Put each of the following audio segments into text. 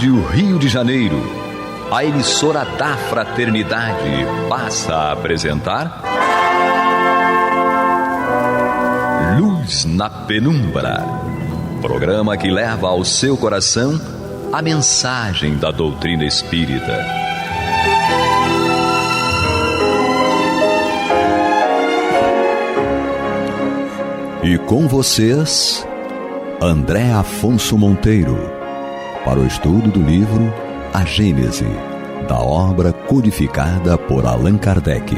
Rádio Rio de Janeiro, a emissora da Fraternidade, passa a apresentar Luz na Penumbra, programa que leva ao seu coração a mensagem da doutrina espírita. E com vocês, André Afonso Monteiro, para o estudo do livro A Gênese, da obra codificada por Allan Kardec.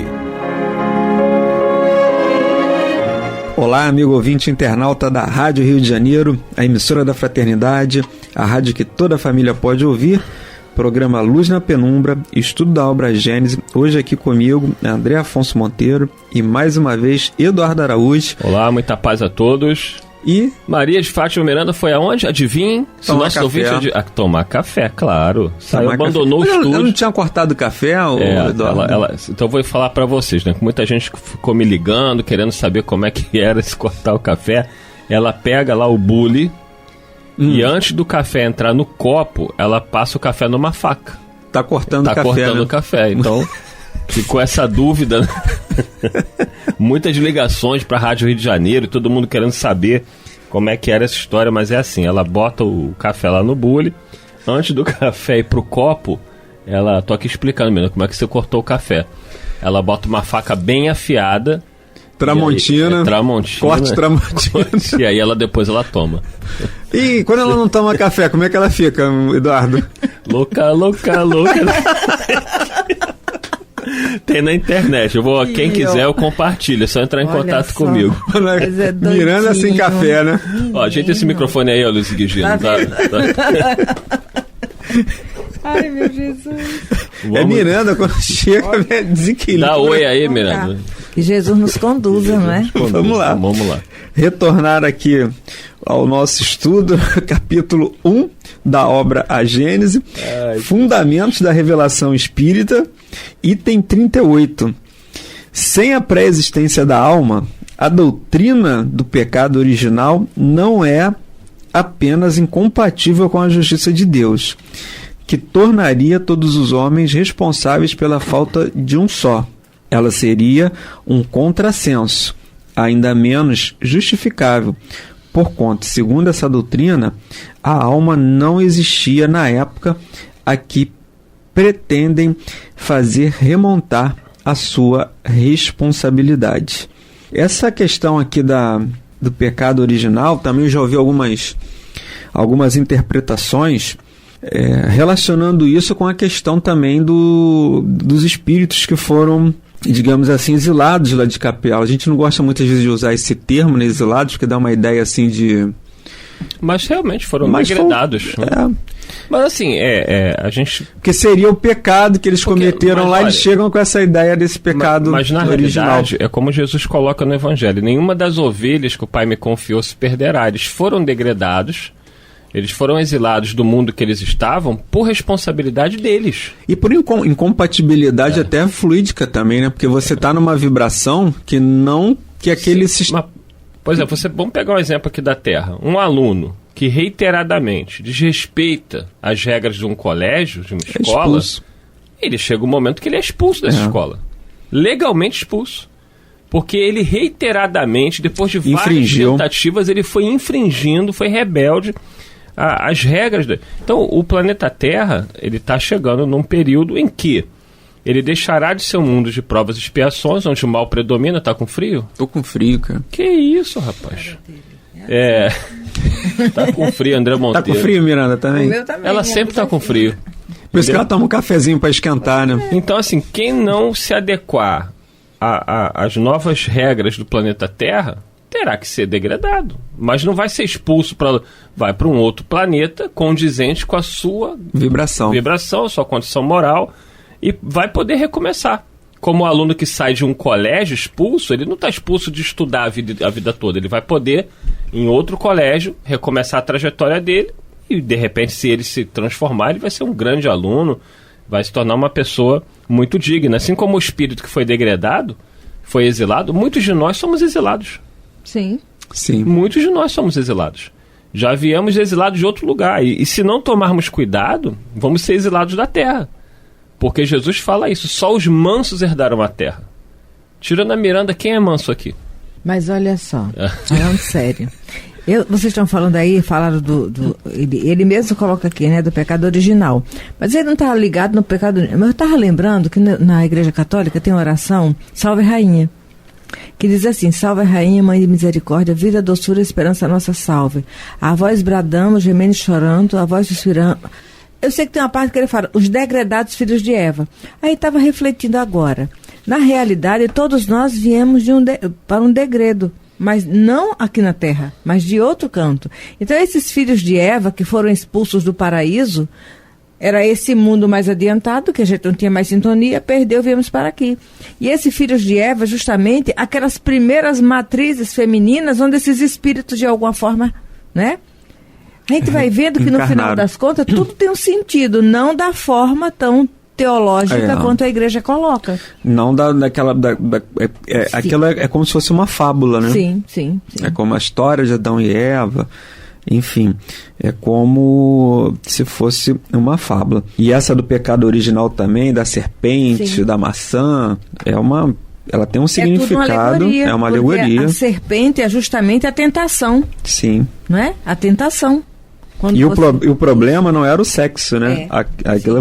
Olá, amigo ouvinte internauta da Rádio Rio de Janeiro, a emissora da Fraternidade, a rádio que toda a família pode ouvir, programa Luz na Penumbra, estudo da obra Gênese. Hoje aqui comigo, André Afonso Monteiro e mais uma vez Eduardo Araújo. Olá, muita paz a todos. E Maria de Fátima Miranda foi aonde? Adivinhem? Se tomar nosso café. Ouvinte tomar café, claro. Saiu, abandonou café. o estúdio. Ela não tinha cortado o café, Eduardo? Então eu vou falar pra vocês, né? Muita gente ficou me ligando, querendo saber como é que era se cortar o café. Ela pega lá o bule e antes do café entrar no copo, ela passa o café numa faca. Tá cortando o café, cortando né? o café, então ficou essa dúvida, né? Muitas ligações pra Rádio Rio de Janeiro, todo mundo querendo saber como é que era essa história, mas é assim, ela bota o café lá no bule, antes do café ir pro copo, tô aqui explicando mesmo como é que você cortou o café. Ela bota uma faca bem afiada, Tramontina, corte Tramontina. E aí depois ela toma. E quando ela não toma café, como é que ela fica, Eduardo? Louca. Tem na internet. Quem quiser eu compartilho. É só entrar em contato comigo. Miranda sem café, né? Ó, ajeita esse microfone aí, Luiz Guigino. Ai, meu Jesus. Miranda, quando chega, desequilíbrio. Dá oi aí, Miranda. Que Jesus nos conduza, não é? Vamos lá. Retornar aqui ao nosso estudo, capítulo 1 da obra A Gênese, Fundamentos da Revelação Espírita, item 38. Sem a pré-existência da alma, a doutrina do pecado original não é apenas incompatível com a justiça de Deus, que tornaria todos os homens responsáveis pela falta de um só. Ela seria um contrassenso, ainda menos justificável, porquanto, segundo essa doutrina, a alma não existia na época a que pretendem fazer remontar a sua responsabilidade. Essa questão aqui do pecado original, também eu já ouvi algumas interpretações relacionando isso com a questão também dos espíritos que foram, digamos assim, exilados lá de Capela. A gente não gosta muitas vezes de usar esse termo, né, exilados, porque dá uma ideia assim de... Mas realmente foram degradados. Mas assim, a gente... Porque seria o pecado que eles cometeram lá, eles chegam com essa ideia desse pecado mas na original. Realidade, é como Jesus coloca no Evangelho: nenhuma das ovelhas que o Pai me confiou se perderá. Eles foram degradados, eles foram exilados do mundo que eles estavam por responsabilidade deles. E por incompatibilidade até fluídica também, né? Porque você está numa vibração que não... que aquele sistema... Por exemplo, vamos pegar um exemplo aqui da Terra. Um aluno que reiteradamente desrespeita as regras de um colégio, de uma escola, ele chega um momento que ele é expulso dessa escola. Legalmente expulso. Porque ele reiteradamente, depois de várias tentativas, ele foi infringindo, foi rebelde às regras. Então, o planeta Terra, ele está chegando num período em que ele deixará de ser um mundo de provas e expiações, onde o mal predomina. Tá com frio? Tô com frio, cara. Que isso, rapaz? Tá com frio, André Monteiro. Tá com frio, Miranda, também? O meu também. Ela sempre tá com frio. Por isso que ela toma um cafezinho para esquentar, né? Então, assim, quem não se adequar às novas regras do planeta Terra terá que ser degradado. Mas não vai ser expulso vai para um outro planeta condizente com a sua vibração, a sua condição moral, e vai poder recomeçar. Como o aluno que sai de um colégio expulso, ele não está expulso de estudar a vida toda. Ele vai poder, em outro colégio, recomeçar a trajetória dele e, de repente, se ele se transformar, ele vai ser um grande aluno, vai se tornar uma pessoa muito digna. Assim como o espírito que foi degradado, foi exilado, muitos de nós somos exilados. Sim. Sim. Muitos de nós somos exilados. Já viemos exilados de outro lugar. E se não tomarmos cuidado, vamos ser exilados da terra. Porque Jesus fala isso, só os mansos herdaram a terra. Tirando a Miranda, quem é manso aqui? Mas olha só, falando sério. Vocês estão falando aí, falaram ele mesmo coloca aqui, né, do pecado original. Mas ele não estava ligado no pecado. Mas eu estava lembrando que na Igreja Católica tem uma oração, Salve Rainha, que diz assim: Salve Rainha, Mãe de Misericórdia, vida, doçura, esperança nossa salve. A vós bradamos, gemendo e chorando, a vós suspiramos. Eu sei que tem uma parte que ele fala, os degredados filhos de Eva. Aí estava refletindo agora. Na realidade, todos nós viemos para um degredo. Mas não aqui na Terra, mas de outro canto. Então esses filhos de Eva que foram expulsos do paraíso, era esse mundo mais adiantado, que a gente não tinha mais sintonia, perdeu, viemos para aqui. E esses filhos de Eva, justamente, aquelas primeiras matrizes femininas, onde esses espíritos de alguma forma, né? A gente vai vendo que no final das contas tudo tem um sentido, não da forma tão teológica quanto a igreja coloca. Não daquela... aquilo é como se fosse uma fábula, né? Sim. É como a história de Adão e Eva, enfim, é como se fosse uma fábula. E essa do pecado original também, da serpente, da maçã, ela tem um significado, é uma alegoria. A serpente é justamente a tentação. Sim. Não é? A tentação. E o problema não era o sexo, né? Aquilo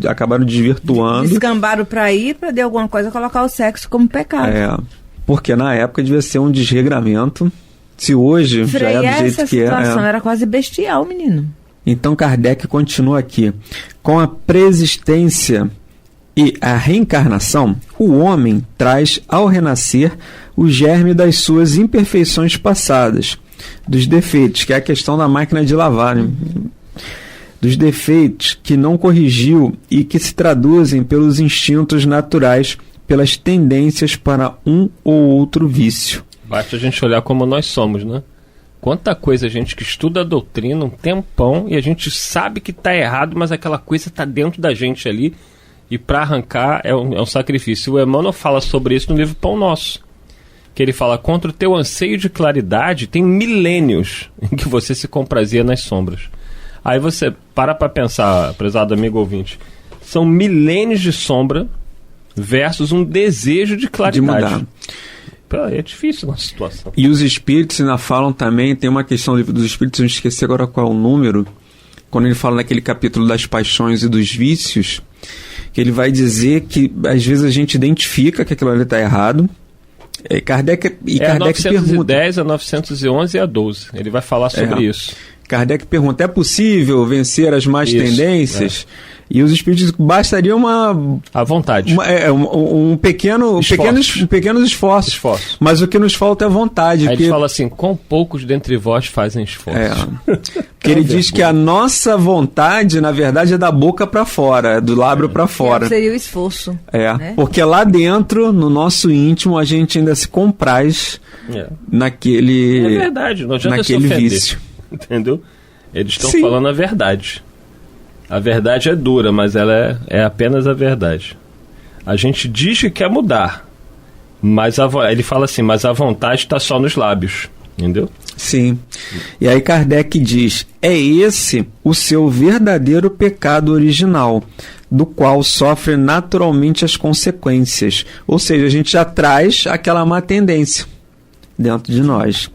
acabaram desvirtuando. Descambaram para ir, para de alguma coisa colocar o sexo como pecado. Porque na época devia ser um desregramento. Se hoje já é do jeito que é. Essa situação era quase bestial, menino. Então Kardec continua aqui. Com a preexistência e a reencarnação, o homem traz ao renascer o germe das suas imperfeições passadas, dos defeitos, que é a questão da máquina de lavar, né? Dos defeitos que não corrigiu e que se traduzem pelos instintos naturais, pelas tendências para um ou outro vício. Basta a gente olhar como nós somos, né? Quanta coisa a gente que estuda a doutrina um tempão e a gente sabe que está errado, mas aquela coisa está dentro da gente ali e para arrancar é um sacrifício. O Emmanuel fala sobre isso no livro Pão Nosso, que ele fala: contra o teu anseio de claridade tem milênios em que você se comprazia nas sombras. Aí você para pensar, prezado amigo ouvinte, são milênios de sombra versus um desejo de claridade. De mudar. É difícil nossa situação. E os espíritos ainda falam também, tem uma questão do livro dos espíritos, eu não esqueci agora qual é o número, quando ele fala naquele capítulo das paixões e dos vícios, que ele vai dizer que às vezes a gente identifica que aquilo ali está errado. Kardec 910 a 911 e a 12. Ele vai falar sobre isso. Kardec pergunta: é possível vencer as más tendências? E os espíritos bastaria à vontade. Pequenos esforços. Mas o que nos falta é vontade. Aí ele fala assim: com poucos dentre vós fazem esforço. Porque ele diz que a nossa vontade, na verdade, é da boca para fora, é do lábio para fora. Seria o esforço. Né? Porque lá dentro, no nosso íntimo, a gente ainda se compraz naquele. É verdade, não adianta naquele vício. Entendeu? Eles estão falando a verdade. A verdade é dura, mas ela é apenas a verdade. A gente diz que quer mudar, mas ele fala assim, mas a vontade está só nos lábios, entendeu? Sim. E aí Kardec diz: é esse o seu verdadeiro pecado original, do qual sofre naturalmente as consequências. Ou seja, a gente já traz aquela má tendência dentro de nós,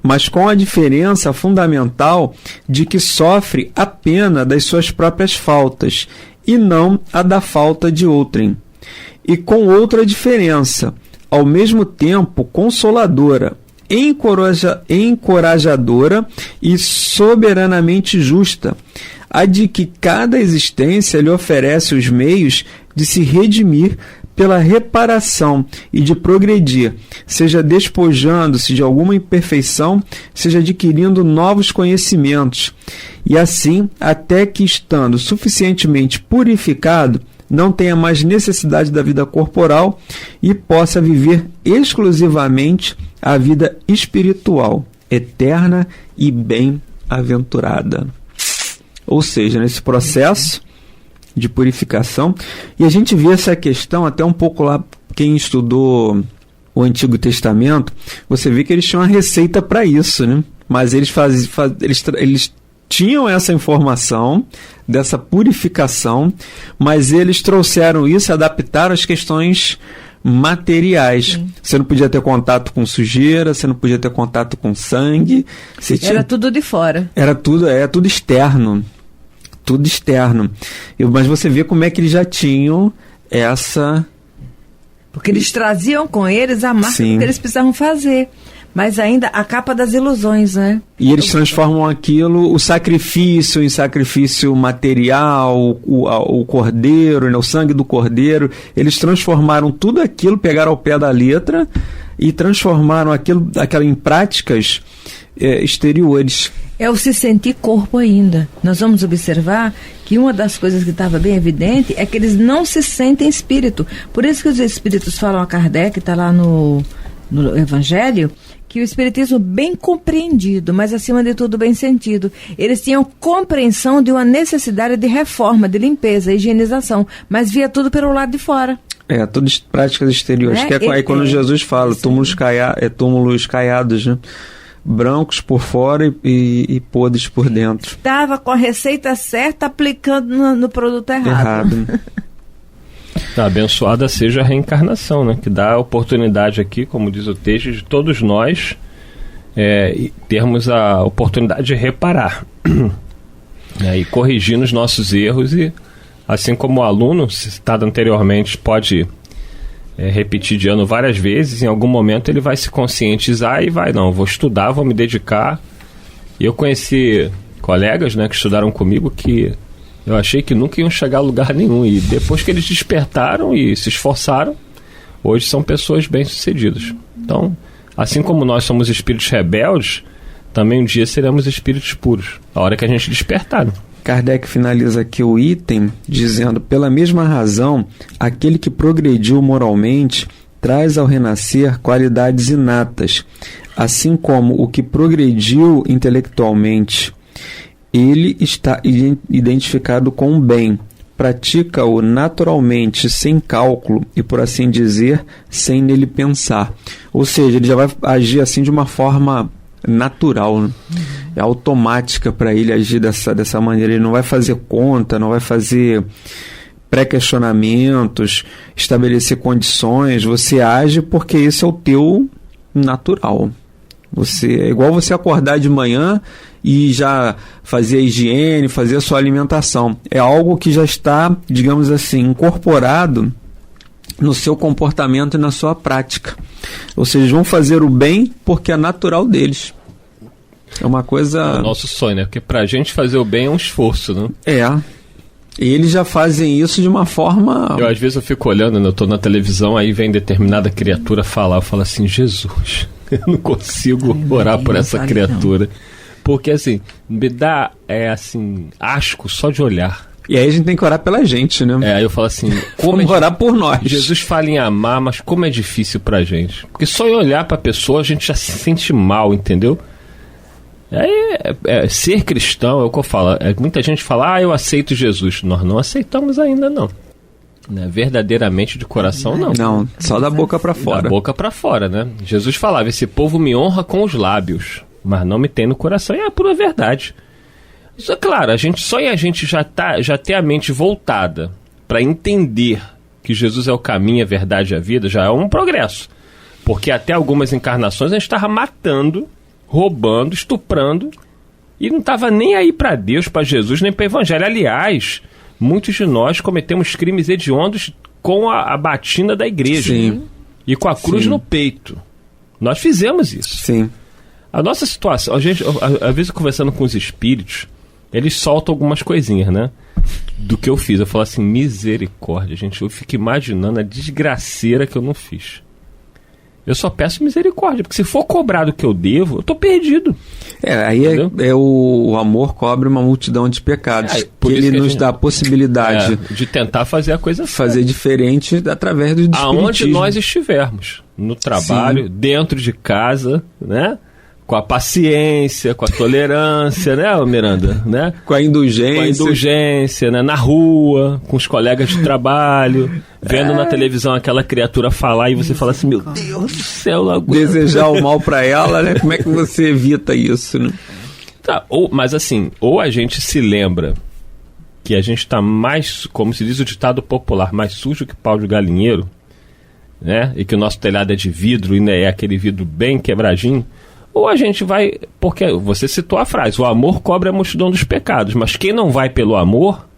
mas com a diferença fundamental de que sofre a pena das suas próprias faltas e não a da falta de outrem, e com outra diferença, ao mesmo tempo consoladora, encorajadora e soberanamente justa, a de que cada existência lhe oferece os meios de se redimir pela reparação e de progredir, seja despojando-se de alguma imperfeição, seja adquirindo novos conhecimentos, e assim, até que, estando suficientemente purificado, não tenha mais necessidade da vida corporal e possa viver exclusivamente a vida espiritual, eterna e bem-aventurada. Ou seja, nesse processo de purificação, e a gente vê essa questão até um pouco lá, quem estudou o Antigo Testamento, você vê que eles tinham uma receita para isso, né? mas eles tinham essa informação dessa purificação, mas eles trouxeram isso e adaptaram às questões materiais. Sim. Você não podia ter contato com sujeira, você não podia ter contato com sangue. Era tudo de fora. Era tudo externo. Tudo externo. Mas você vê como é que eles já tinham essa... Porque eles traziam com eles a marca que eles precisavam fazer. Mas ainda a capa das ilusões, né? E eles transformam aquilo, o sacrifício em sacrifício material, o cordeiro, né, o sangue do cordeiro. Eles transformaram tudo aquilo, pegaram ao pé da letra e transformaram aquilo em práticas exteriores. É o se sentir corpo ainda. Nós vamos observar que uma das coisas que estava bem evidente é que eles não se sentem espírito. Por isso que os espíritos falam a Kardec, está lá no Evangelho, que o espiritismo bem compreendido, mas acima de tudo bem sentido. Eles tinham compreensão de uma necessidade de reforma, de limpeza, higienização, mas via tudo pelo lado de fora. Todas práticas exteriores. Aí quando Jesus fala, túmulos caiados, né? Brancos por fora e podres por dentro. Estava com a receita certa, aplicando no produto errado. Abençoada seja a reencarnação, né? Que dá a oportunidade aqui, como diz o texto, de todos nós termos a oportunidade de reparar e corrigir os nossos erros, e assim como o aluno, citado anteriormente, pode repetir de ano várias vezes, em algum momento ele vai se conscientizar e vou estudar, vou me dedicar. E eu conheci colegas, né, que estudaram comigo, que eu achei que nunca iam chegar a lugar nenhum, e depois que eles despertaram e se esforçaram, hoje são pessoas bem-sucedidas. Então, assim como nós somos espíritos rebeldes, também um dia seremos espíritos puros, a hora que a gente despertar. Kardec finaliza aqui o item dizendo: pela mesma razão, aquele que progrediu moralmente traz ao renascer qualidades inatas, assim como o que progrediu intelectualmente. Ele está identificado com o bem, pratica-o naturalmente, sem cálculo e, por assim dizer, sem nele pensar. Ou seja, ele já vai agir assim de uma forma natural, né? É automática para ele agir dessa maneira. Ele não vai fazer conta, não vai fazer pré-questionamentos, estabelecer condições. Você age porque esse é o teu natural. É igual você acordar de manhã e já fazer a higiene, fazer a sua alimentação. É algo que já está, digamos assim, incorporado no seu comportamento e na sua prática. Ou seja, vão fazer o bem porque é natural deles. É uma coisa... É o nosso sonho, né? Porque pra gente fazer o bem é um esforço, né? E eles já fazem isso de uma forma... Às vezes eu fico olhando, né? Eu tô na televisão, aí vem determinada criatura falar, eu falo assim, Jesus, eu não consigo orar por essa criatura. Não. Porque, assim, me dá, asco só de olhar. E aí a gente tem que orar pela gente, né? Aí eu falo assim... Vamos orar por nós. Jesus fala em amar, mas como é difícil pra gente. Porque só em olhar pra pessoa a gente já se sente mal, entendeu? Ser cristão é o que eu falo. Muita gente fala, eu aceito Jesus. Nós não aceitamos ainda, não. Verdadeiramente de coração, não. Não, só da boca pra fora. Da boca pra fora, né? Jesus falava, esse povo me honra com os lábios, mas não me tem no coração. E é a pura verdade. Isso é claro, a gente já ter a mente voltada para entender que Jesus é o caminho, a verdade e a vida, já é um progresso. Porque até algumas encarnações a gente estava matando, roubando, estuprando, e não estava nem aí para Deus, para Jesus, nem para o Evangelho. Aliás, muitos de nós cometemos crimes hediondos com a batina da igreja. Sim. E com a cruz no peito. Nós fizemos isso. Sim. A nossa situação, às vezes conversando com os espíritos, eles soltam algumas coisinhas, né? Do que eu fiz. Eu falo assim, misericórdia, gente. Eu fico imaginando a desgraceira que eu não fiz. Eu só peço misericórdia, porque se for cobrar do que eu devo, eu tô perdido. Aí o amor cobre uma multidão de pecados. Que ele nos dá a possibilidade de tentar fazer a coisa fazer diferente através do espiritismo. Aonde nós estivermos. No trabalho, dentro de casa, né? com a paciência, com a tolerância, né, Miranda? Né? Com a indulgência. Com a indulgência, né? Na rua, com os colegas de trabalho, vendo na televisão aquela criatura falar e você fala assim, meu Deus do céu, não aguento. Desejar o mal pra ela, né? Como é que você evita isso, né? Tá, mas assim, ou a gente se lembra que a gente tá mais, como se diz o ditado popular, mais sujo que pau de galinheiro, né? E que o nosso telhado é de vidro e né, é aquele vidro bem quebradinho. Ou a gente vai... Porque você citou a frase, o amor cobre a multidão dos pecados, mas quem não vai pelo amor,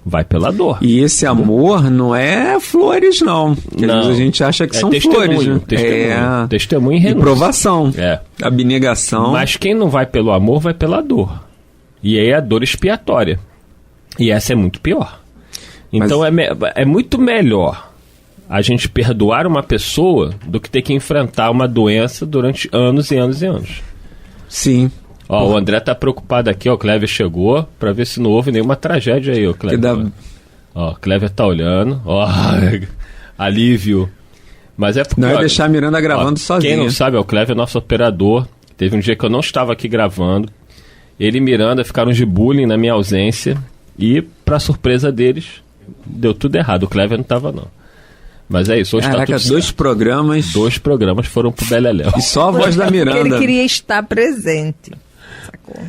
vai pela dor. E esse amor não é flores, não. Às vezes a gente acha que são flores, né? Testemunho e renúncia. E provação. Abnegação. Mas quem não vai pelo amor, vai pela dor. E aí é a dor expiatória. E essa é muito pior. Então é muito melhor a gente perdoar uma pessoa do que ter que enfrentar uma doença durante anos e anos e anos. Sim. Ó, o André tá preocupado aqui, ó, o Cléver chegou pra ver se não houve nenhuma tragédia aí, ó, Cléver. Ó, o Cléver tá olhando, ó, alívio. Mas é porque... Não é deixar a Miranda gravando sozinha. Quem não sabe, ó, o Cléver é nosso operador. Teve um dia que eu não estava aqui gravando. Ele e Miranda ficaram de bullying na minha ausência e, pra surpresa deles, deu tudo errado. O Cléver não tava, não. Mas é isso, hoje tá tudo certo. Dois programas foram pro Beleléu. E só a voz da Miranda. Porque ele queria estar presente. Sacou?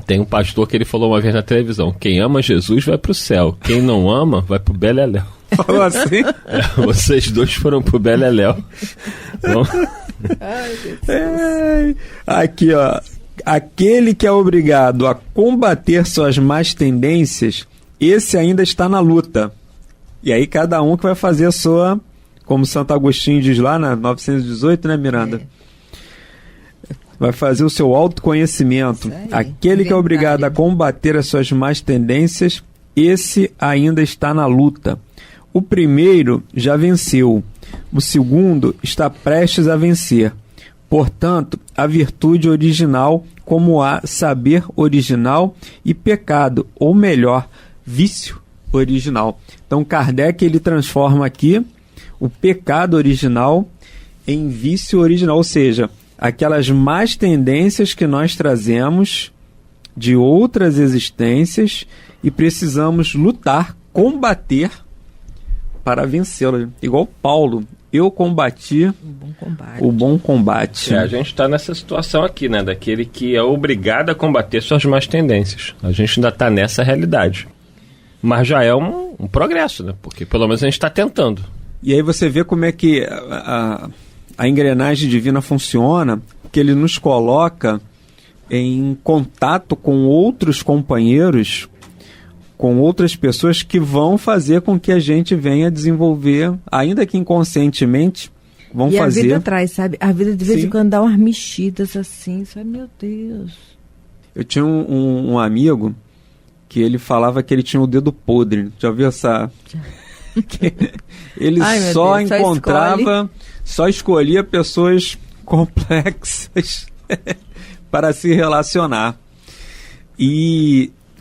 Tem um pastor que ele falou uma vez na televisão: quem ama Jesus vai pro céu, quem não ama vai pro Beleléu. Falou assim? Vocês dois foram pro Beleléu. Aqui, ó. Aquele que é obrigado a combater suas más tendências, esse ainda está na luta. E aí cada um que vai fazer a sua, como Santo Agostinho diz lá na 918, né, Miranda? Vai fazer o seu autoconhecimento. Aquele que é obrigado a combater as suas más tendências, esse ainda está na luta. O primeiro já venceu, o segundo está prestes a vencer. Portanto, a virtude original, como há saber original e pecado, ou melhor, vício original. Então Kardec ele transforma aqui o pecado original em vício original, ou seja, aquelas más tendências que nós trazemos de outras existências e precisamos lutar, combater para vencê-las. Igual Paulo, eu combati o bom combate. A gente está nessa situação aqui, né? Daquele que é obrigado a combater suas más tendências. A gente ainda está nessa realidade. Mas já é um progresso, né? Porque pelo menos a gente está tentando. E aí você vê como é que a engrenagem divina funciona, que ele nos coloca em contato com outros companheiros, com outras pessoas que vão fazer com que a gente venha desenvolver, ainda que inconscientemente, vão fazer... E a vida traz, sabe? A vida de vez em quando dá umas mexidas assim, sabe? Meu Deus. Eu tinha um amigo que ele falava que ele tinha o dedo podre. Já ouviu essa... Ele só encontrava, só escolhia pessoas complexas para se relacionar.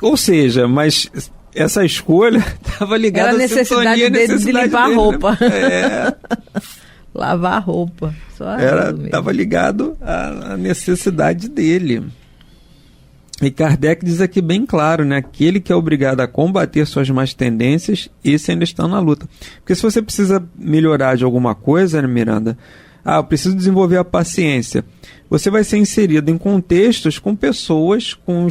Ou seja, mas essa escolha estava ligada à sintonia, de limpar a roupa. Lavar a roupa. Estava ligado à necessidade dele. E Kardec diz aqui bem claro, né? Aquele que é obrigado a combater suas más tendências, esse ainda está na luta. Porque se você precisa melhorar de alguma coisa, né, Miranda? Eu preciso desenvolver a paciência. Você vai ser inserido em contextos com pessoas, com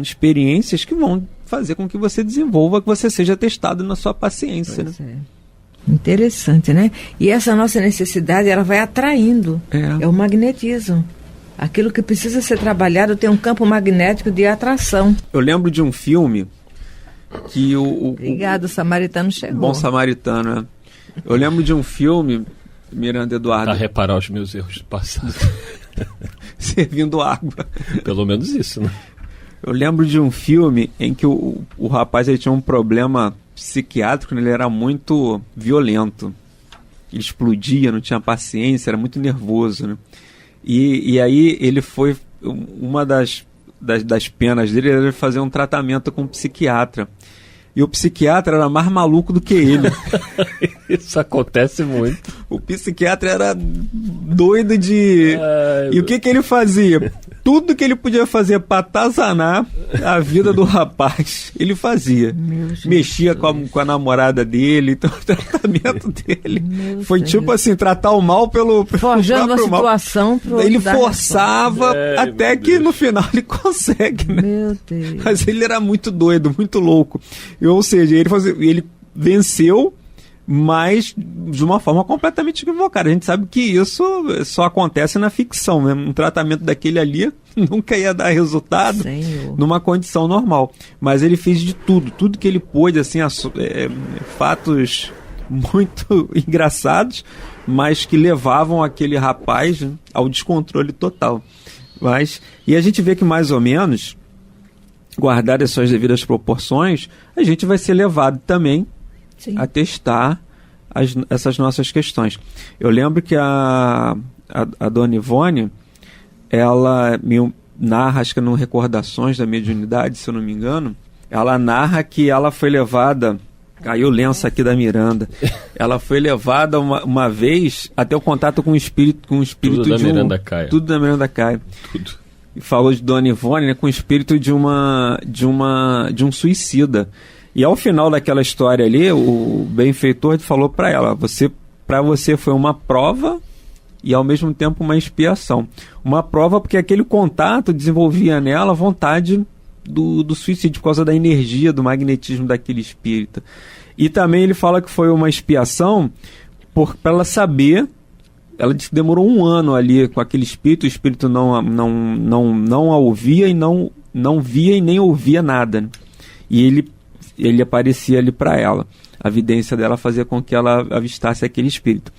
experiências que vão fazer com que você desenvolva, que você seja testado na sua paciência. Né? Interessante, né? E essa nossa necessidade, ela vai atraindo. É o magnetismo. Aquilo que precisa ser trabalhado tem um campo magnético de atração. Eu lembro de um filme que Obrigado, o Samaritano chegou. Bom Samaritano, né? Eu lembro de um filme, Miranda Eduardo... Para reparar os meus erros do passado. Servindo água. Pelo menos isso, né? Eu lembro de um filme em que o rapaz ele tinha um problema psiquiátrico, ele era muito violento. Ele explodia, não tinha paciência, era muito nervoso, né? E aí ele foi... Uma das penas dele era fazer um tratamento com um psiquiatra. e o psiquiatra era mais maluco do que ele. Isso acontece muito. O psiquiatra era doido de... E o que ele fazia? Tudo que ele podia fazer para atazanar a vida do rapaz, ele fazia. Mexia com a namorada dele, então o tratamento dele foi tipo assim, tratar o mal pelo forjando a situação pro ele forçava até que no final ele consegue, né? Meu Deus. Mas ele era muito doido, muito louco. Ou seja, ele venceu, mas de uma forma completamente equivocada. A gente sabe que isso só acontece na ficção, né? Um tratamento daquele ali nunca ia dar resultado numa condição normal. Mas ele fez de tudo que ele pôde, assim, fatos muito engraçados, mas que levavam aquele rapaz, né, ao descontrole total. E a gente vê que mais ou menos, guardar as suas devidas proporções, a gente vai ser levado também a testar essas nossas questões. Eu lembro que a Dona Ivone, ela me narra, acho que no Recordações da Mediunidade, se eu não me engano, ela narra que ela foi levada, caiu o lenço aqui da Miranda, ela foi levada uma vez até o contato com o espírito Tudo da Miranda Caia. Tudo da Miranda Caia. Tudo. E falou de Dona Ivone, né, com o espírito de um suicida. E ao final daquela história ali, o benfeitor falou para ela, para você foi uma prova e ao mesmo tempo uma expiação. Uma prova porque aquele contato desenvolvia nela a vontade do suicídio, por causa da energia, do magnetismo daquele espírito. E também ele fala que foi uma expiação para ela saber. Ela disse que demorou 1 ano ali com aquele espírito, o espírito não a ouvia e não via e nem ouvia nada. E ele aparecia ali para ela. A vidência dela fazia com que ela avistasse aquele espírito.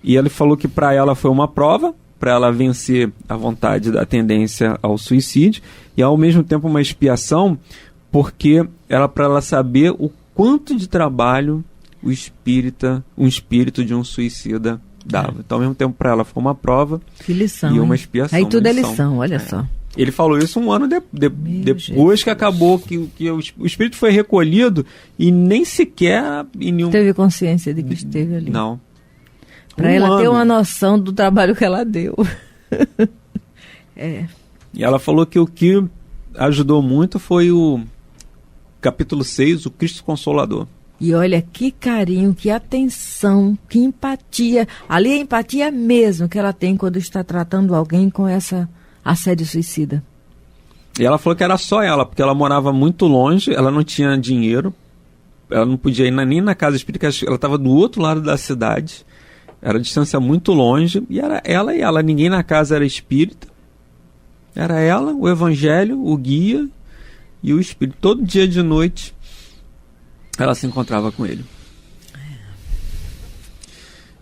E ele falou que para ela foi uma prova, para ela vencer a vontade da tendência ao suicídio, e ao mesmo tempo uma expiação, porque para ela saber o quanto de trabalho um espírito de um suicida dava. Então, ao mesmo tempo, para ela foi uma prova e uma expiação. Aí tudo é lição, olha só. Ele falou isso 1 ano depois que acabou, que o espírito foi recolhido e nem sequer... Teve consciência de que esteve ali. Não. Para ela ter uma noção do trabalho que ela deu. E ela falou que o que ajudou muito foi o capítulo 6, o Cristo Consolador. E olha que carinho, que atenção, que empatia. Ali é empatia mesmo que ela tem quando está tratando alguém com essa assédio suicida. E ela falou que era só ela, porque ela morava muito longe, ela não tinha dinheiro, ela não podia ir nem na casa espírita, ela estava do outro lado da cidade, era a distância muito longe, e era ela e ela, ninguém na casa era espírita, era ela, o evangelho, o guia e o espírito. Todo dia de noite ela se encontrava com ele.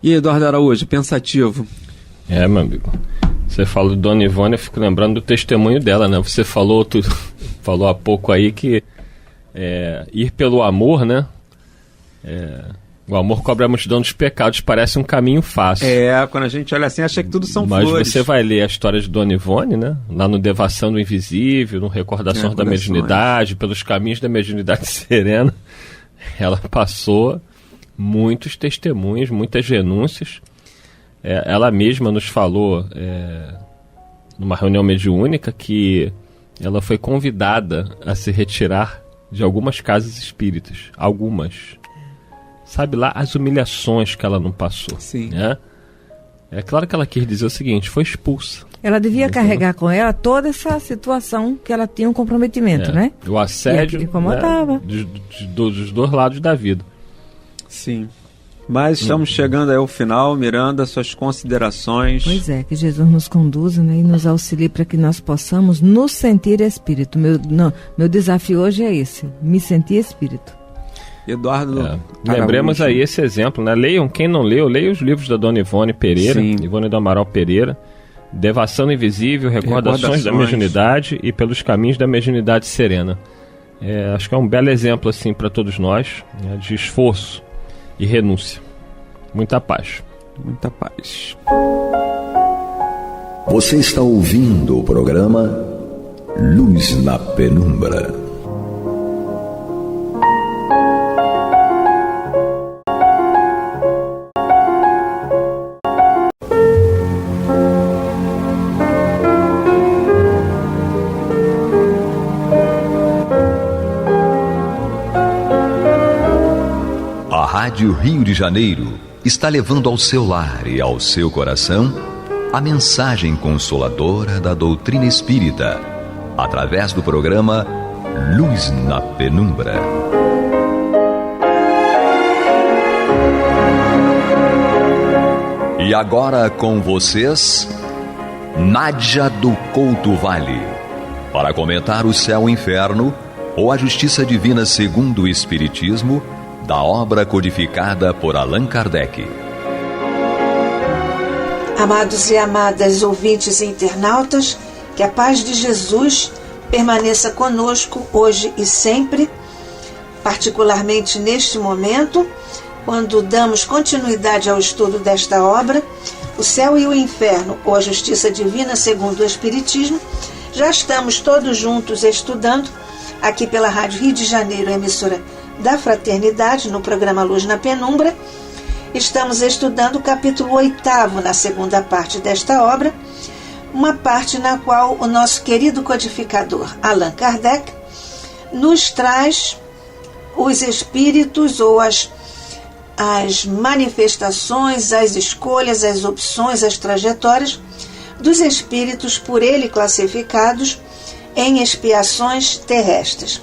E Eduardo Araújo, pensativo. Meu amigo, você falou de Dona Ivone, eu fico lembrando do testemunho dela, né? Você falou há pouco aí que ir pelo amor, né? O amor cobre a multidão dos pecados, parece um caminho fácil. Quando a gente olha assim, acha que tudo são flores. Mas você vai ler a história de Dona Ivone, né? Lá no Devassando do Invisível, no Recordações da Mediunidade, pelos caminhos da mediunidade serena. Ela passou muitos testemunhos, muitas renúncias. Ela mesma nos falou, numa reunião mediúnica, que ela foi convidada a se retirar de algumas casas espíritas. Algumas. Sabe lá as humilhações que ela não passou. Sim. Né? É claro que ela quis dizer o seguinte, foi expulsa. Ela devia carregar com ela toda essa situação que ela tinha um comprometimento, né? O assédio, incomodava, dos dois lados da vida. Sim. Mas estamos chegando aí ao final, Miranda, suas considerações. Pois é, que Jesus nos conduza, né, e nos auxilie para que nós possamos nos sentir espírito. Meu desafio hoje é esse, me sentir espírito. Eduardo, lembremos aí esse exemplo, né? Leiam, quem não leu, leia os livros da Dona Ivone Pereira, Ivone do Amaral Pereira, Devassando Invisível, Recordações da Mediunidade e Pelos Caminhos da Mediunidade Serena. Acho que é um belo exemplo assim para todos nós, né, de esforço e renúncia. Muita paz. Muita paz. Você está ouvindo o programa Luz na Penumbra. Rádio Rio de Janeiro está levando ao seu lar e ao seu coração a mensagem consoladora da doutrina espírita, através do programa Luz na Penumbra. E agora com vocês, Nádia do Couto Vale, para comentar o céu e inferno ou a justiça divina segundo o Espiritismo, da obra codificada por Allan Kardec. Amados e amadas ouvintes e internautas, que a paz de Jesus permaneça conosco hoje e sempre, particularmente neste momento, quando damos continuidade ao estudo desta obra, O Céu e o Inferno, ou a Justiça Divina segundo o Espiritismo. Já estamos todos juntos estudando, aqui pela Rádio Rio de Janeiro, emissora da Fraternidade, no programa Luz na Penumbra. Estamos estudando o capítulo 8º, na segunda parte desta obra, uma parte na qual o nosso querido codificador Allan Kardec nos traz os espíritos ou as manifestações, as escolhas, as opções, as trajetórias dos espíritos por ele classificados em expiações terrestres.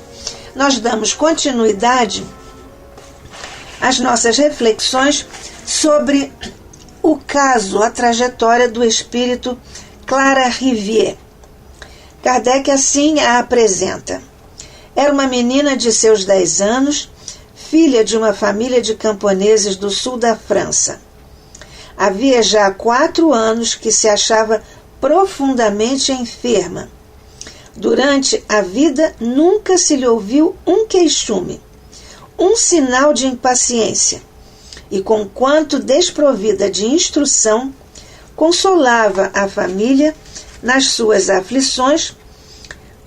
Nós damos continuidade às nossas reflexões sobre o caso, a trajetória do espírito Clara Rivière. Kardec assim a apresenta. Era uma menina de seus 10 anos, filha de uma família de camponeses do sul da França. Havia já 4 anos que se achava profundamente enferma. Durante a vida nunca se lhe ouviu um queixume, um sinal de impaciência, e conquanto desprovida de instrução, consolava a família nas suas aflições,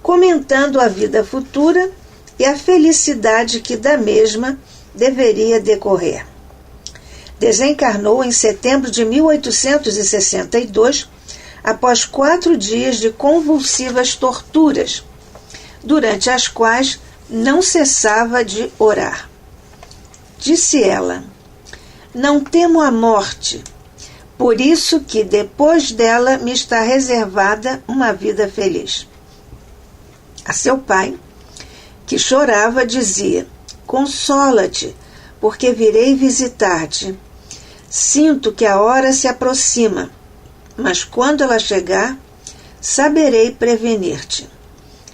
comentando a vida futura e a felicidade que da mesma deveria decorrer. Desencarnou em setembro de 1862, após 4 dias de convulsivas torturas, durante as quais não cessava de orar. Disse ela: não temo a morte, por isso que depois dela me está reservada uma vida feliz. A seu pai, que chorava, dizia: consola-te, porque virei visitar-te. Sinto que a hora se aproxima, mas quando ela chegar, saberei prevenir-te.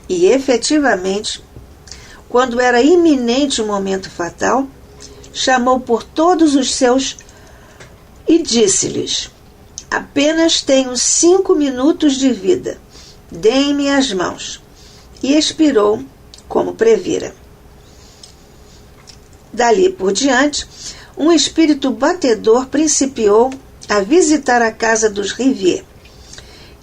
E, efetivamente, quando era iminente o momento fatal, chamou por todos os seus e disse-lhes: apenas tenho 5 minutos de vida, deem-me as mãos. E expirou como previra. Dali por diante, um espírito batedor principiou a visitar a casa dos Rivière.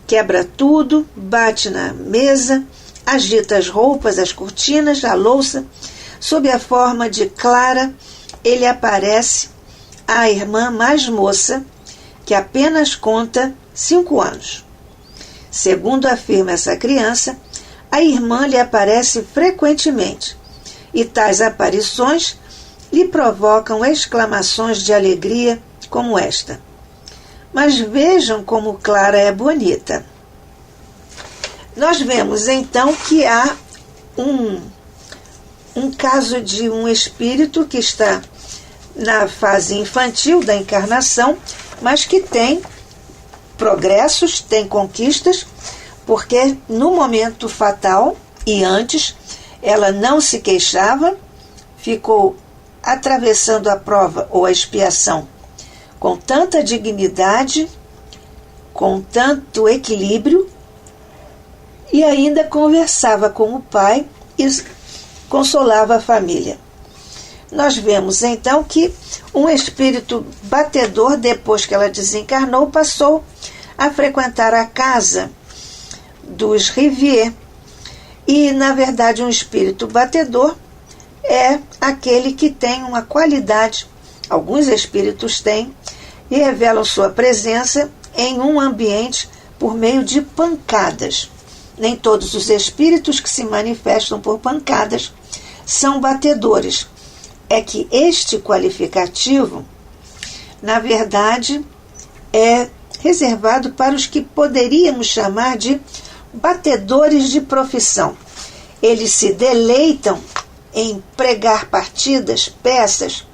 Quebra tudo, bate na mesa, agita as roupas, as cortinas, a louça. Sob a forma de Clara, ele aparece à irmã mais moça, que apenas conta 5 anos. Segundo afirma essa criança, a irmã lhe aparece frequentemente, e tais aparições lhe provocam exclamações de alegria como esta: mas vejam como Clara é bonita. Nós vemos então que há um caso de um espírito que está na fase infantil da encarnação, mas que tem progressos, tem conquistas, porque no momento fatal e antes ela não se queixava, ficou atravessando a prova ou a expiação com tanta dignidade, com tanto equilíbrio, e ainda conversava com o pai e consolava a família. Nós vemos então que um espírito batedor, depois que ela desencarnou, passou a frequentar a casa dos Rivière. E, na verdade, um espírito batedor é aquele que tem uma qualidade, alguns espíritos têm, e revelam sua presença em um ambiente por meio de pancadas. Nem todos os espíritos que se manifestam por pancadas são batedores. é que este qualificativo, na verdade, é reservado para os que poderíamos chamar de batedores de profissão. Eles se deleitam em pregar partidas, peças,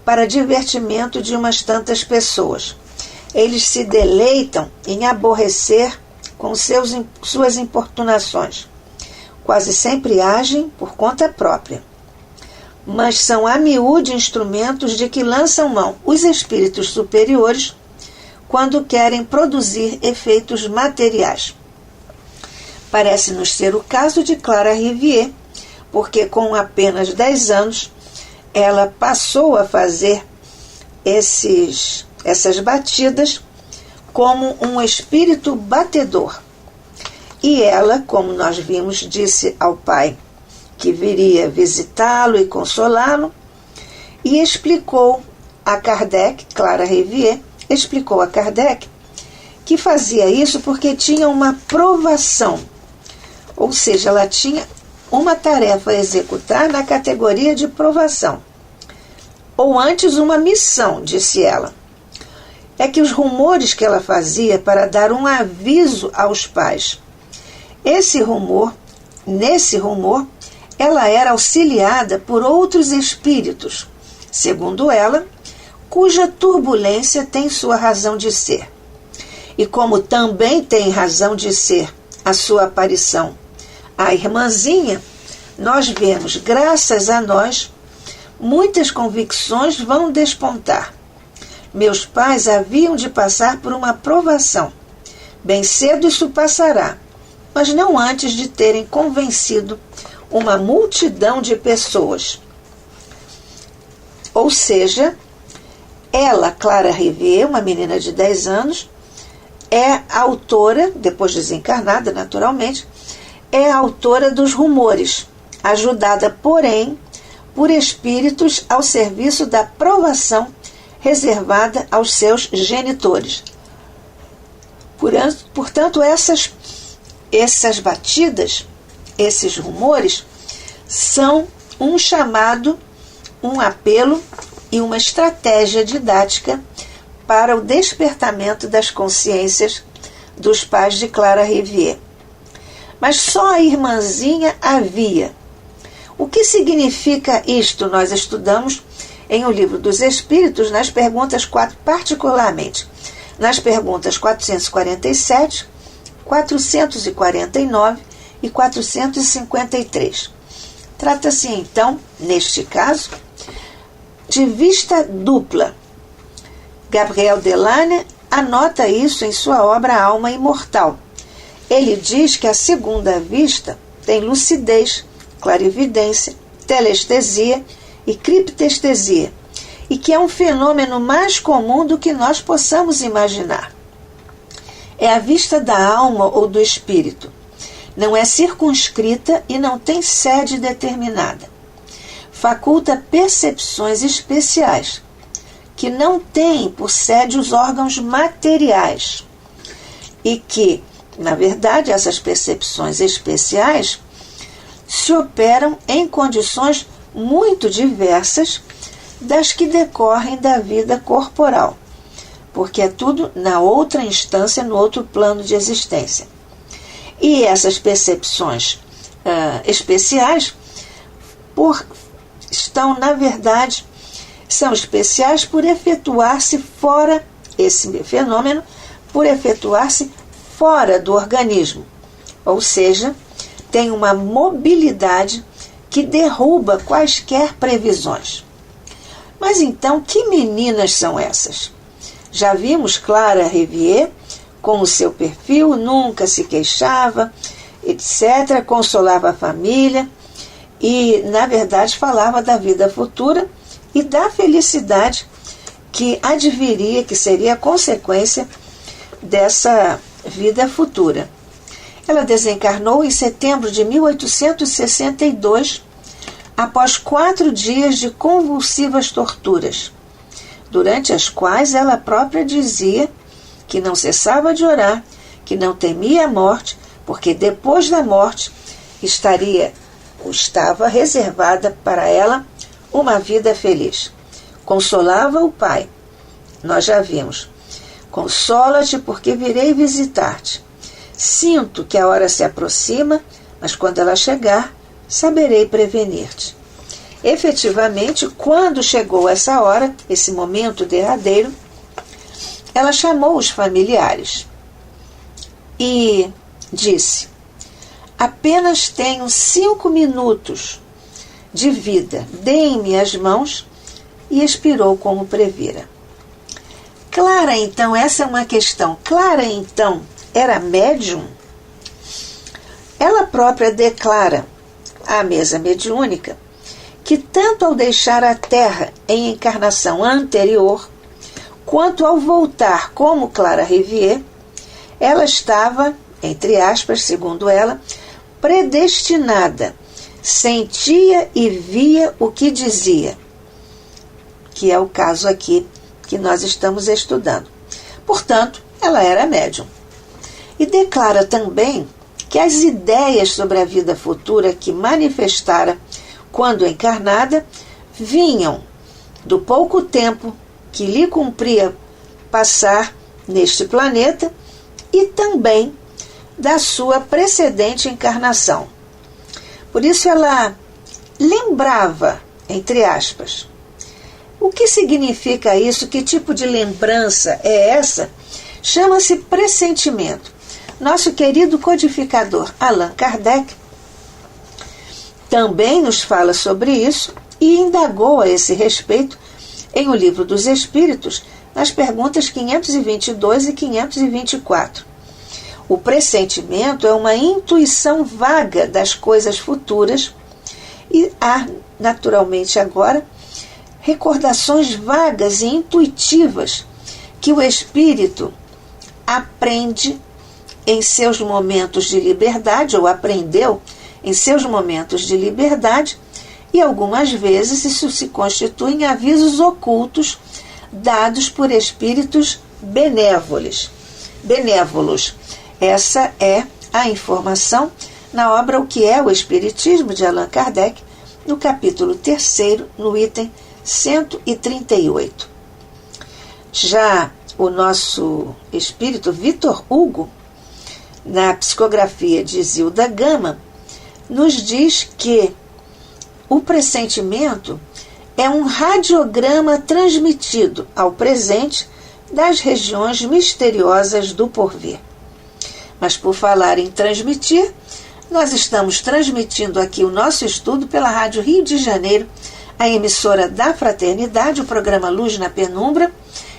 para divertimento de umas tantas pessoas. Eles se deleitam em aborrecer com suas importunações. Quase sempre agem por conta própria, mas são a miúde instrumentos de que lançam mão os espíritos superiores quando querem produzir efeitos materiais. Parece-nos ser o caso de Clara Rivière, porque com apenas 10 anos ela passou a fazer essas batidas como um espírito batedor. E ela, como nós vimos, disse ao pai que viria visitá-lo e consolá-lo, e explicou a Kardec, Clara Rivière, explicou a Kardec que fazia isso porque tinha uma provação, ou seja, ela tinha uma tarefa a executar na categoria de provação, ou antes uma missão, disse ela. É que os rumores que ela fazia para dar um aviso aos pais, nesse rumor, ela era auxiliada por outros espíritos, segundo ela, cuja turbulência tem sua razão de ser. E como também tem razão de ser a sua aparição, a irmãzinha, nós vemos, graças a nós, muitas convicções vão despontar. Meus pais haviam de passar por uma provação. Bem cedo isso passará, mas não antes de terem convencido uma multidão de pessoas. Ou seja, ela, Clara Rivière, uma menina de 10 anos, é a autora, depois desencarnada naturalmente, é a autora dos rumores, ajudada, porém, por espíritos ao serviço da provação reservada aos seus genitores. Portanto, essas batidas, esses rumores, são um chamado, um apelo e uma estratégia didática para o despertamento das consciências dos pais de Clara Rivière. Mas só a irmãzinha havia. O que significa isto? Nós estudamos em O Livro dos Espíritos, nas perguntas 4, particularmente nas perguntas 447, 449 e 453. Trata-se, então, neste caso, de vista dupla. Gabriel Delane anota isso em sua obra Alma Imortal. Ele diz que a segunda vista tem lucidez, clarividência, telestesia e criptestesia, e que é um fenômeno mais comum do que nós possamos imaginar. É a vista da alma ou do espírito. Não é circunscrita e não tem sede determinada. Faculta percepções especiais, que não têm por sede os órgãos materiais, e que, na verdade, essas percepções especiais se operam em condições muito diversas das que decorrem da vida corporal, porque é tudo na outra instância, no outro plano de existência. E essas percepções especiais estão, na verdade, são especiais por efetuar-se fora, esse fenômeno, por efetuar-se fora do organismo, ou seja, tem uma mobilidade que derruba quaisquer previsões. Mas então, que meninas são essas? Já vimos Clara Rivière com o seu perfil, nunca se queixava, etc., consolava a família e, na verdade, falava da vida futura e da felicidade que adviria, que seria a consequência dessa vida futura. Ela desencarnou em setembro de 1862, após 4 dias de convulsivas torturas, durante as quais ela própria dizia que não cessava de orar, que não temia a morte, porque depois da morte estava reservada para ela uma vida feliz. Consolava o pai. Nós já vimos. Consola-te, porque virei visitar-te. Sinto que a hora se aproxima, mas quando ela chegar, saberei prevenir-te. Efetivamente, quando chegou essa hora, esse momento derradeiro, ela chamou os familiares e disse: apenas tenho 5 minutos de vida, deem-me as mãos, e expirou como previra. Clara, então, essa é uma questão. Clara, então, era médium? Ela própria declara à mesa mediúnica que tanto ao deixar a Terra em encarnação anterior, quanto ao voltar como Clara Rivière, ela estava, entre aspas, segundo ela, predestinada, sentia e via o que dizia, que é o caso aqui que nós estamos estudando. Portanto, ela era médium. E declara também que as ideias sobre a vida futura que manifestara quando encarnada vinham do pouco tempo que lhe cumpria passar neste planeta e também da sua precedente encarnação. Por isso ela lembrava, entre aspas. O que significa isso? Que tipo de lembrança é essa? Chama-se pressentimento. Nosso querido codificador Allan Kardec também nos fala sobre isso e indagou a esse respeito em O Livro dos Espíritos, nas perguntas 522 e 524. O pressentimento é uma intuição vaga das coisas futuras e há, naturalmente agora, recordações vagas e intuitivas que o espírito aprende em seus momentos de liberdade, ou aprendeu em seus momentos de liberdade, e algumas vezes isso se constitui em avisos ocultos dados por espíritos benévolos. Essa é a informação na obra O que é o Espiritismo, de Allan Kardec, no capítulo 3º, no item 138. Já o nosso espírito Vitor Hugo, na psicografia de Zilda Gama, nos diz que o pressentimento é um radiograma transmitido ao presente das regiões misteriosas do porvir. Mas por falar em transmitir, nós estamos transmitindo aqui o nosso estudo pela Rádio Rio de Janeiro, a emissora da Fraternidade, o programa Luz na Penumbra,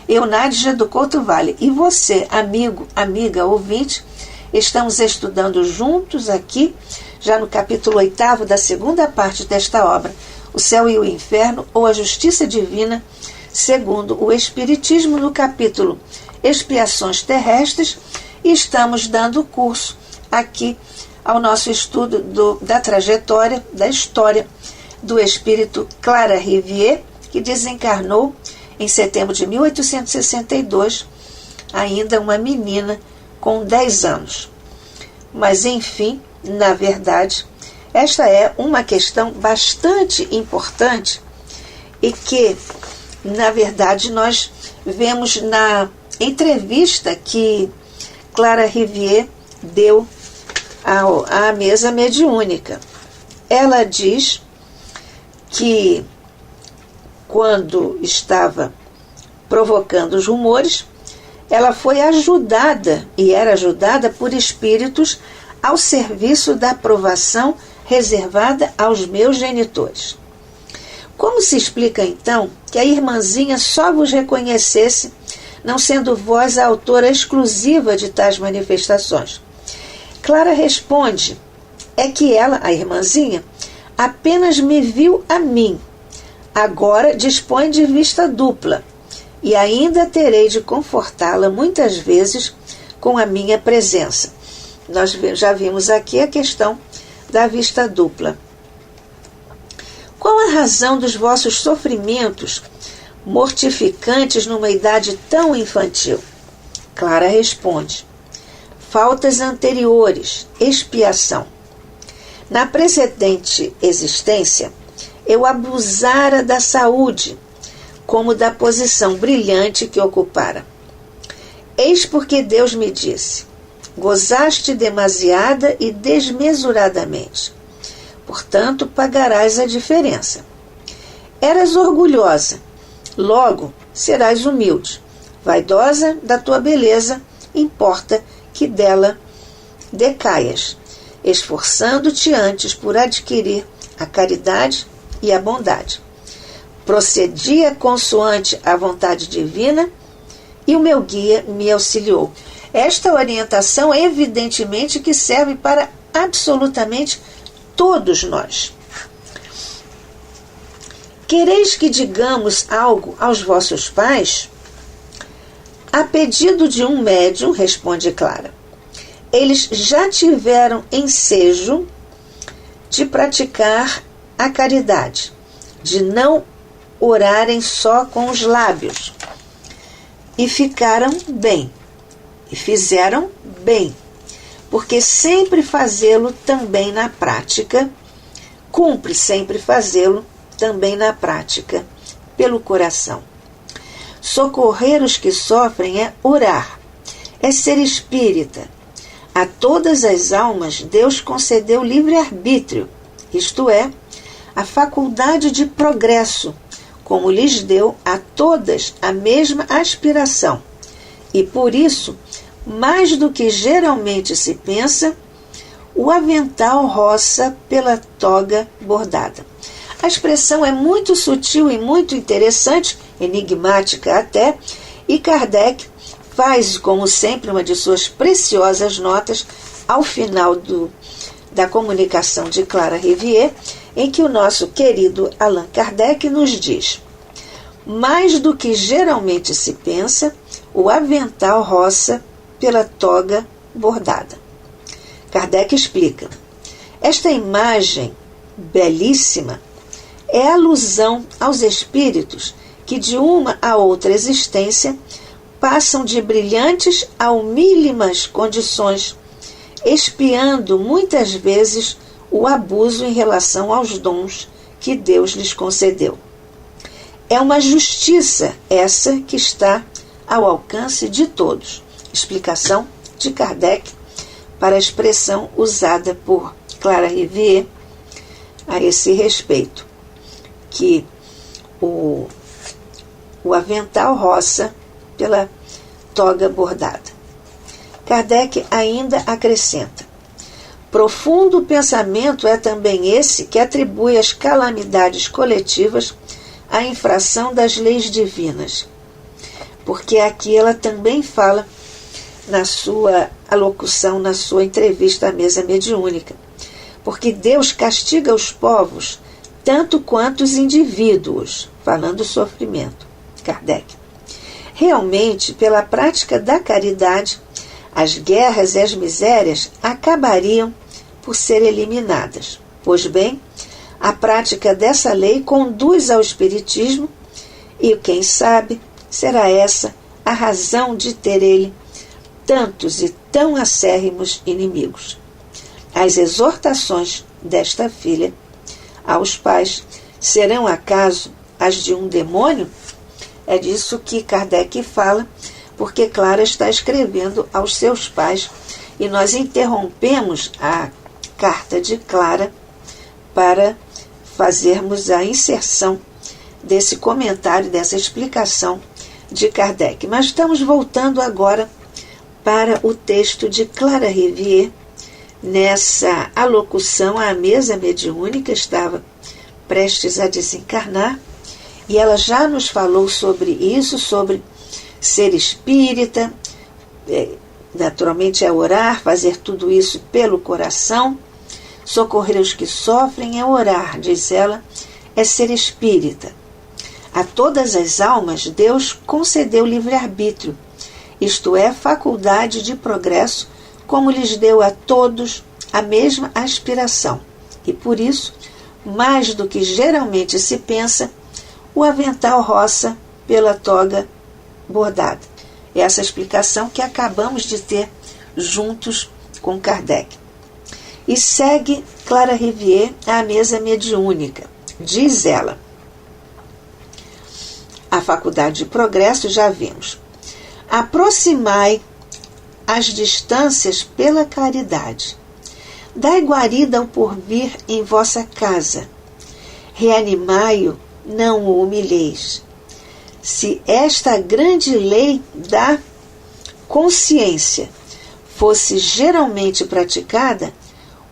eu, Nádia do Couto Vale. E você, amigo, amiga, ouvinte, estamos estudando juntos aqui, já no capítulo 8º da segunda parte desta obra, O Céu e o Inferno, ou a Justiça Divina, segundo o Espiritismo, no capítulo Expiações Terrestres, e estamos dando curso aqui ao nosso estudo da trajetória, da história do espírito Clara Rivière, que desencarnou em setembro de 1862, ainda uma menina com 10 anos. Mas, enfim, na verdade, esta é uma questão bastante importante e que, na verdade, nós vemos na entrevista que Clara Rivière deu à mesa mediúnica. Ela diz que, quando estava provocando os rumores, ela foi ajudada, e era ajudada por espíritos ao serviço da aprovação reservada aos meus genitores. Como se explica, então, que a irmãzinha só vos reconhecesse, não sendo vós a autora exclusiva de tais manifestações? Clara responde, é que ela, a irmãzinha, apenas me viu a mim. Agora dispõe de vista dupla, e ainda terei de confortá-la muitas vezes com a minha presença. Nós já vimos aqui a questão da vista dupla. Qual a razão dos vossos sofrimentos mortificantes numa idade tão infantil? Clara responde, faltas anteriores, expiação. Na precedente existência, eu abusara da saúde, como da posição brilhante que ocupara. Eis porque Deus me disse: gozaste demasiada e desmesuradamente, portanto pagarás a diferença. Eras orgulhosa, logo serás humilde. Vaidosa da tua beleza, importa que dela decaias, esforçando-te antes por adquirir a caridade e a bondade. Procedia consoante a vontade divina e o meu guia me auxiliou. Esta orientação, evidentemente, que serve para absolutamente todos nós. Quereis que digamos algo aos vossos pais? A pedido de um médium, responde Clara, eles já tiveram ensejo de praticar a caridade, de não orarem só com os lábios, e ficaram bem, e fizeram bem, porque sempre fazê-lo também na prática, cumpre sempre fazê-lo também na prática, pelo coração. Socorrer os que sofrem é orar, é ser espírita. A todas as almas Deus concedeu livre-arbítrio, isto é, a faculdade de progresso, como lhes deu a todas a mesma aspiração. E por isso, mais do que geralmente se pensa, o avental roça pela toga bordada. A expressão é muito sutil e muito interessante, enigmática até, e Kardec faz, como sempre, uma de suas preciosas notas ao final da comunicação de Clara Rivière, em que o nosso querido Allan Kardec nos diz: mais do que geralmente se pensa, o avental roça pela toga bordada. Kardec explica: esta imagem belíssima é alusão aos espíritos que de uma a outra existência passam de brilhantes a humílimas condições, expiando muitas vezes o abuso em relação aos dons que Deus lhes concedeu. É uma justiça essa que está ao alcance de todos. Explicação de Kardec para a expressão usada por Clara Rivière a esse respeito, que o avental roça pela toga bordada. Kardec ainda acrescenta: profundo pensamento é também esse que atribui as calamidades coletivas à infração das leis divinas, porque aqui ela também fala na sua alocução, na sua entrevista à mesa mediúnica, porque Deus castiga os povos tanto quanto os indivíduos, falando do sofrimento. Kardec: realmente, pela prática da caridade, as guerras e as misérias acabariam por ser eliminadas. Pois bem, a prática dessa lei conduz ao espiritismo e, quem sabe, será essa a razão de ter ele tantos e tão acérrimos inimigos. As exortações desta filha aos pais serão acaso as de um demônio? É disso que Kardec fala, porque Clara está escrevendo aos seus pais, e nós interrompemos a carta de Clara para fazermos a inserção desse comentário, dessa explicação de Kardec. Mas estamos voltando agora para o texto de Clara Rivière, nessa alocução à mesa mediúnica, estava prestes a desencarnar, e ela já nos falou sobre isso, sobre ser espírita, naturalmente é orar, fazer tudo isso pelo coração, socorrer os que sofrem é orar, diz ela, é ser espírita. A todas as almas Deus concedeu livre-arbítrio, isto é, faculdade de progresso, como lhes deu a todos a mesma aspiração. E por isso, mais do que geralmente se pensa, o avental roça pela toga bordada. Essa explicação que acabamos de ter juntos com Kardec. E segue Clara Rivière à mesa mediúnica. diz ela. A faculdade de progresso, já vimos. Aproximai as distâncias pela caridade. Dai guarida ao porvir em vossa casa. Reanimai-o, não o humilheis. Se esta grande lei da consciência fosse geralmente praticada,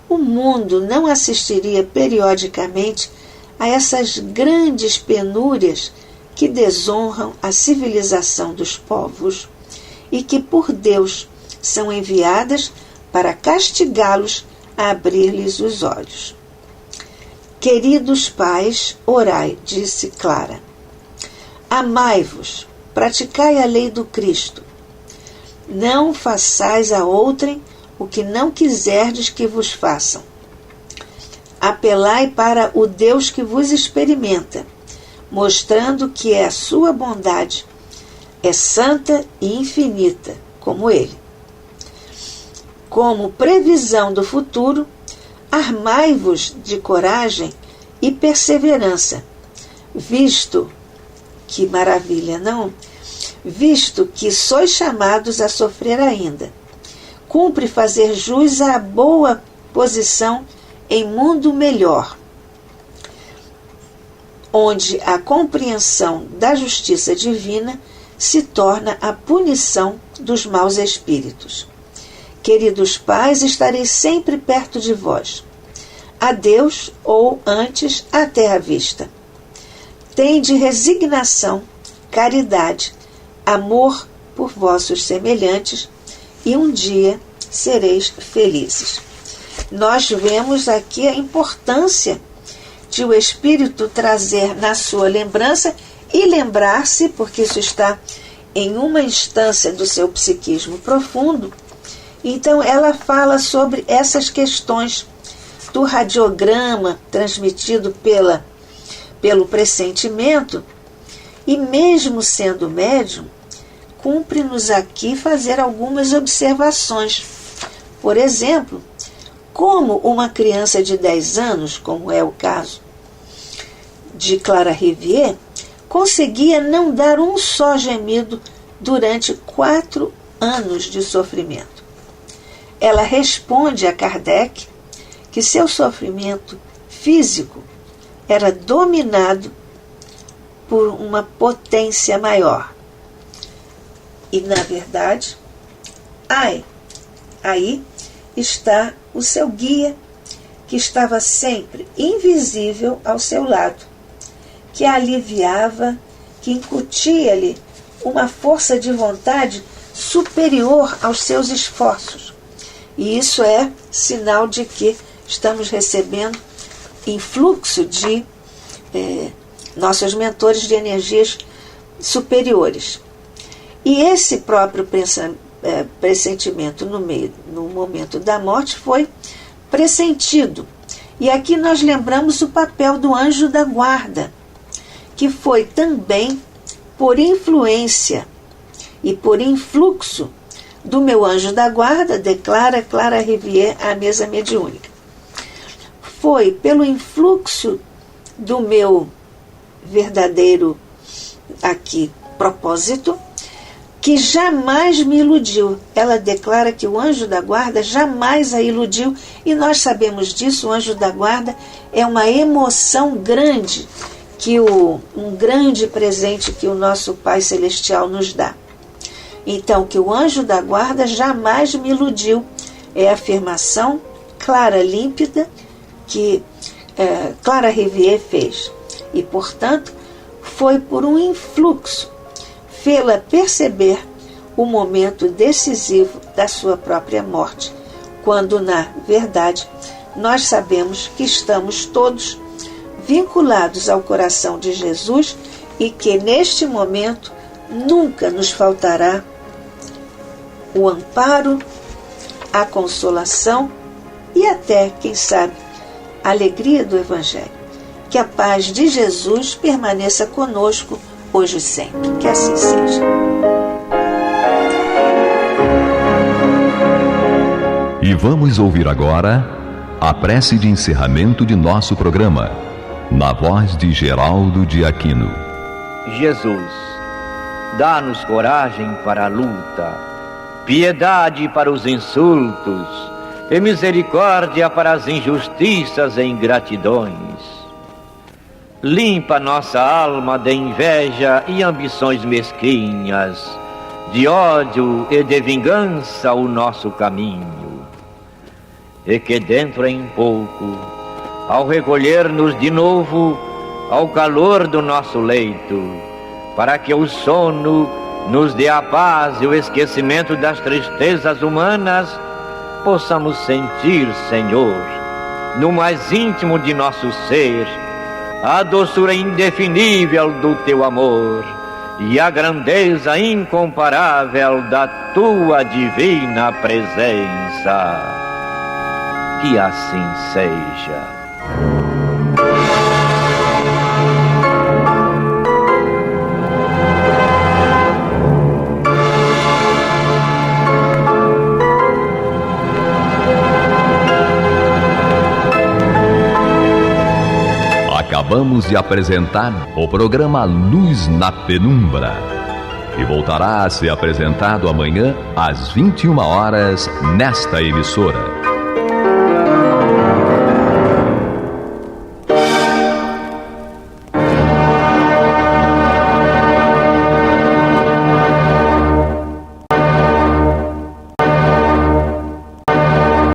o mundo não assistiria periodicamente a essas grandes penúrias que desonram a civilização dos povos e que por Deus são enviadas para castigá-los a abrir-lhes os olhos. Queridos pais, orai, disse Clara. Amai-vos, praticai a lei do Cristo. Não façais a outrem o que não quiserdes que vos façam. Apelai para o Deus que vos experimenta, mostrando que a sua bondade é santa e infinita, como Ele. Como previsão do futuro, armai-vos de coragem e perseverança, visto que maravilha, não? Visto que sois chamados a sofrer ainda. Cumpre fazer jus à boa posição em mundo melhor, onde a compreensão da justiça divina se torna a punição dos maus espíritos. Queridos pais, estarei sempre perto de vós. A Deus, ou antes, até à vista. Tende resignação, caridade, amor por vossos semelhantes, e um dia sereis felizes. Nós vemos aqui a importância de o Espírito trazer na sua lembrança e lembrar-se, porque isso está em uma instância do seu psiquismo profundo. Então ela fala sobre essas questões do radiograma transmitido pelo pressentimento, e mesmo sendo médium, cumpre-nos aqui fazer algumas observações. Por exemplo, como uma criança de 10 anos, como é o caso de Clara Rivière, conseguia não dar um só gemido durante 4 anos de sofrimento. Ela responde a Kardec que seu sofrimento físico era dominado por uma potência maior. E, na verdade, aí está o seu guia, que estava sempre invisível ao seu lado, que a aliviava, que incutia-lhe uma força de vontade superior aos seus esforços. E isso é sinal de que estamos recebendo influxo de nossos mentores de energias superiores. E esse próprio pressentimento no momento da morte foi pressentido. E aqui nós lembramos o papel do anjo da guarda, que foi também por influência e por influxo do meu anjo da guarda, declara Clara Rivière à mesa mediúnica. Foi pelo influxo do meu verdadeiro aqui propósito que jamais me iludiu. Ela declara que o anjo da guarda jamais a iludiu, e nós sabemos disso. O anjo da guarda é uma emoção grande, um grande presente que o nosso Pai Celestial nos dá. Então, que o anjo da guarda jamais me iludiu é a afirmação clara, límpida, que Clara Rivière fez. E, portanto, foi por um influxo, fê-la perceber o momento decisivo da sua própria morte, quando, na verdade, nós sabemos que estamos todos vinculados ao coração de Jesus e que, neste momento, nunca nos faltará o amparo, a consolação e até, quem sabe, a alegria do Evangelho. Que a paz de Jesus permaneça conosco hoje e sempre. Que assim seja. E vamos ouvir agora a prece de encerramento de nosso programa. na voz de Geraldo de Aquino. Jesus, dá-nos coragem para a luta, piedade para os insultos e misericórdia para as injustiças e ingratidões. Limpa nossa alma de inveja e ambições mesquinhas, de ódio e de vingança o nosso caminho. E que dentro em pouco, ao recolher-nos de novo ao calor do nosso leito, para que o sono nos dê a paz e o esquecimento das tristezas humanas, possamos sentir, Senhor, no mais íntimo de nosso ser, a doçura indefinível do Teu amor e a grandeza incomparável da Tua divina presença. Que assim seja. Acabamos de apresentar o programa Luz na Penumbra, que voltará a ser apresentado amanhã às 21 horas nesta emissora.